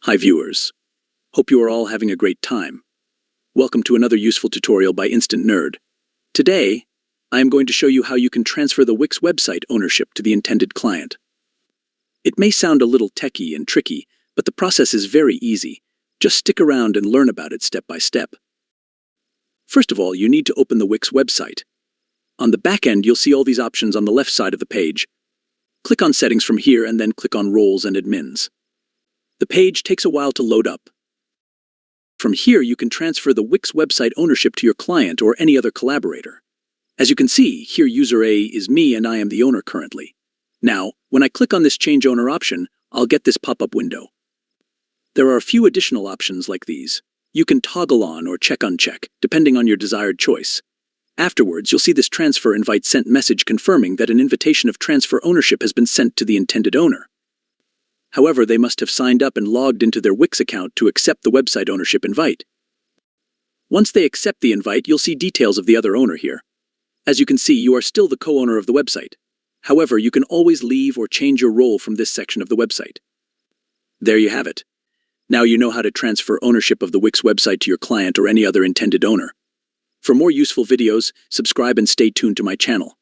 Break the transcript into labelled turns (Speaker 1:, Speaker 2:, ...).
Speaker 1: Hi viewers. Hope you are all having a great time. Welcome to another useful tutorial by Instant Nerd. Today, I am going to show you how you can transfer the Wix website ownership to the intended client. It may sound a little techy and tricky, but the process is very easy. Just stick around and learn about it step by step. First of all, you need to open the Wix website. On the back end, you'll see all these options on the left side of the page. Click on Settings from here and then click on Roles and Admins. The page takes a while to load up. From here, you can transfer the Wix website ownership to your client or any other collaborator. As you can see, here user A is me and I am the owner currently. Now, when I click on this Change Owner option, I'll get this pop-up window. There are a few additional options like these. You can toggle on or check-uncheck, depending on your desired choice. Afterwards, you'll see this transfer invite sent message confirming that an invitation of transfer ownership has been sent to the intended owner. However, they must have signed up and logged into their Wix account to accept the website ownership invite. Once they accept the invite, you'll see details of the other owner here. As you can see, you are still the co-owner of the website. However, you can always leave or change your role from this section of the website. There you have it. Now you know how to transfer ownership of the Wix website to your client or any other intended owner. For more useful videos, subscribe and stay tuned to my channel.